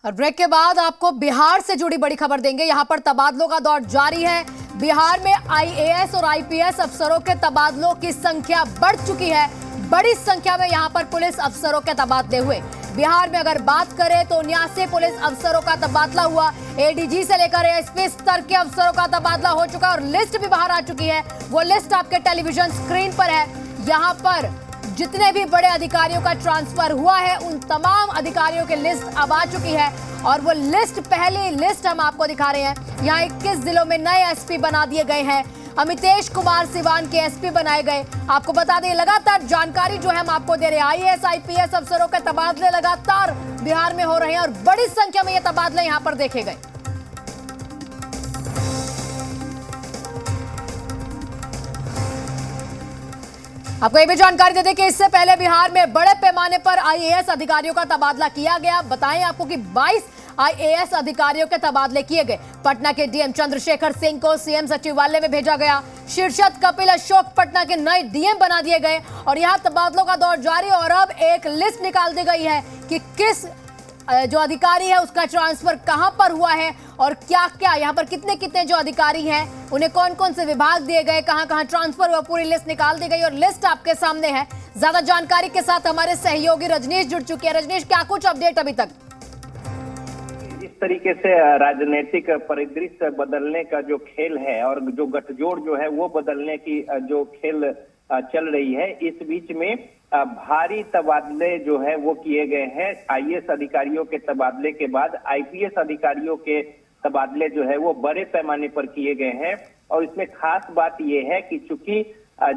और ब्रेक के बाद आपको बिहार से जुड़ी बड़ी खबर देंगे। यहां पर तबादलों का दौर जारी है। बिहार में आईएएस और आईपीएस अफसरों के तबादलों की संख्या बढ़ चुकी है। बड़ी संख्या में यहां पर पुलिस अफसरों के तबादले हुए। बिहार में अगर बात करें तो 79 पुलिस अफसरों का तबादला हुआ। एडीजी से लेकर एएसपी स्तर के अफसरों का तबादला हो चुका है और लिस्ट भी बाहर आ चुकी है। वो लिस्ट आपके टेलीविजन स्क्रीन पर है। यहां पर जितने भी बड़े अधिकारियों का ट्रांसफर हुआ है उन तमाम अधिकारियों की लिस्ट अब आ चुकी है और वो लिस्ट, पहली लिस्ट हम आपको दिखा रहे हैं। यहाँ 21 जिलों में नए एसपी बना दिए गए हैं। अमितेश कुमार सिवान के एसपी बनाए गए। आपको बता दें, लगातार जानकारी जो है हम आपको दे रहे हैं। आईएएस आईपीएस अफसरों के तबादले लगातार बिहार में हो रहे हैं और बड़ी संख्या में ये तबादले यहाँ पर देखे गए। आपको ये भी जानकारी दे दें कि इससे पहले बिहार में बड़े पैमाने पर आईएएस अधिकारियों का तबादला किया गया। बताएं आपको कि 22 आईएएस अधिकारियों के तबादले किए गए। पटना के डीएम चंद्रशेखर सिंह को सीएम सचिवालय में भेजा गया। शीर्षद कपिल अशोक पटना के नए डीएम बना दिए गए और यहां तबादलों का दौर जारी। और अब एक लिस्ट निकाल दी गई है कि किस जो अधिकारी है उसका ट्रांसफर कहां पर हुआ है और क्या क्या यहाँ पर कितने कितने जो अधिकारी हैं उन्हें कौन कौन से विभाग दिए गए, कहां कहां ट्रांसफर हुआ, पूरी लिस्ट निकाल दी गई और लिस्ट आपके सामने है। ज्यादा जानकारी के साथ हमारे सहयोगी रजनीश जुड़ चुके हैं। रजनीश, क्या कुछ अपडेट अभी तक? इस तरीके से राजनीतिक परिदृश्य बदलने का जो खेल है और जो गठजोड़ जो है वो बदलने की जो खेल चल रही है, इस बीच में भारी तबादले जो है वो किए गए हैं। आईएएस अधिकारियों के तबादले के बाद आईपीएस अधिकारियों के तबादले जो है वो बड़े पैमाने पर किए गए हैं। और इसमें खास बात यह है कि चूंकि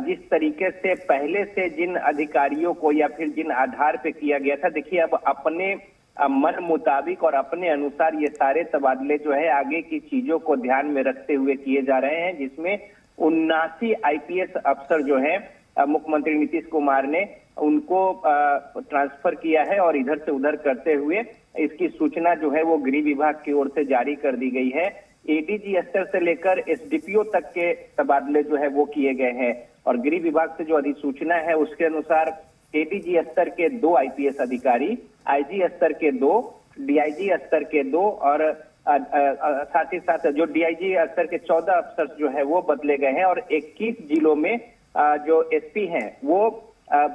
जिस तरीके से पहले से जिन अधिकारियों को या फिर जिन आधार पे किया गया था, देखिए अब अपने मन मुताबिक और अपने अनुसार ये सारे तबादले जो है आगे की चीजों को ध्यान में रखते हुए किए जा रहे हैं, जिसमें 79 आईपीएस अफसर जो है मुख्यमंत्री नीतीश कुमार ने उनको ट्रांसफर किया है और इधर से उधर करते हुए इसकी सूचना जो है वो गृह विभाग की ओर से जारी कर दी गई है। एडीजी स्तर से लेकर एसडीपीओ तक के तबादले जो है वो किए गए हैं और गृह विभाग से जो अधिसूचना है उसके अनुसार एडीजी स्तर के 2 आईपीएस अधिकारी, आईजी स्तर के 2, डीआईजी स्तर के 2 और साथ ही साथ जो डीआईजी स्तर के 14 अफसर जो है वो बदले गए हैं और 21 जिलों में जो एसपी हैं वो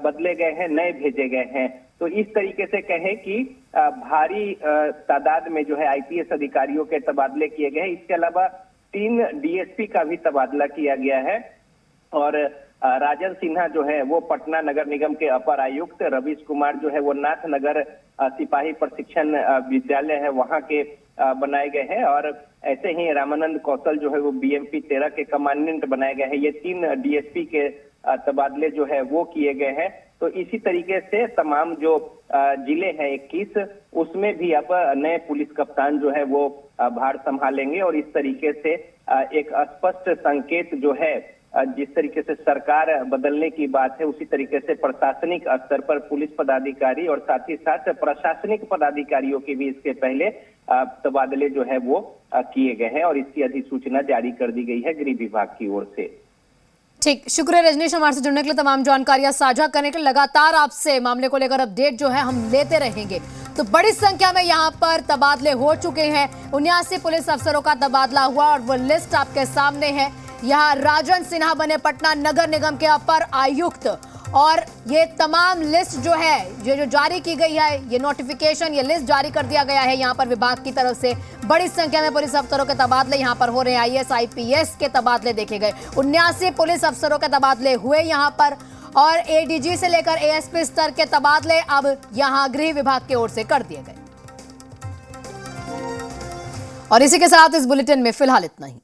बदले गए हैं, नए भेजे गए हैं। तो इस तरीके से कहें कि भारी तादाद में जो है आईपीएस अधिकारियों के तबादले किए गए हैं। इसके अलावा 3 डीएसपी का भी तबादला किया गया है और राजन सिन्हा जो है वो पटना नगर निगम के अपर आयुक्त, रवीश कुमार जो है वो नाथनगर सिपाही प्रशिक्षण विद्यालय है वहां के बनाए गए हैं और ऐसे ही रामानंद कौशल जो है वो बीएमपी 13 के कमांडेंट बनाए गए हैं। ये 3 डीएसपी के तबादले जो है वो किए गए हैं। तो इसी तरीके से तमाम जो जिले हैं 21, उसमें भी अब नए पुलिस कप्तान जो है वो भार संभालेंगे और इस तरीके से एक स्पष्ट संकेत जो है, जिस तरीके से सरकार बदलने की बात है उसी तरीके से प्रशासनिक स्तर पर पुलिस पदाधिकारी और साथ ही साथ प्रशासनिक पदाधिकारियों के भी इसके पहले तबादले जो है वो किए गए हैं और इसकी अधिसूचना जारी कर दी गई है गृह विभाग की ओर से। ठीक, शुक्रिया रजनीश हमारे से जुड़ने के लिए, तमाम जानकारियां साझा करने के लिए। लगातार आपसे मामले को लेकर अपडेट जो है हम लेते रहेंगे। तो बड़ी संख्या में यहाँ पर तबादले हो चुके हैं। 79 पुलिस अफसरों का तबादला हुआ और वो लिस्ट आपके सामने है। यहाँ राजन सिन्हा बने पटना नगर निगम के अपर आयुक्त और ये तमाम लिस्ट जो है ये जो जारी की गई है, ये नोटिफिकेशन, ये लिस्ट जारी कर दिया गया है यहाँ पर विभाग की तरफ से। बड़ी संख्या में पुलिस अफसरों के तबादले यहाँ पर हो रहे हैं। आईएएस आईपीएस के तबादले देखे गए। 79 पुलिस अफसरों के तबादले हुए यहाँ पर और एडीजी से लेकर एएसपी स्तर के तबादले अब यहाँ गृह विभाग की ओर से कर दिए गए। और इसी के साथ इस बुलेटिन में फिलहाल इतना ही।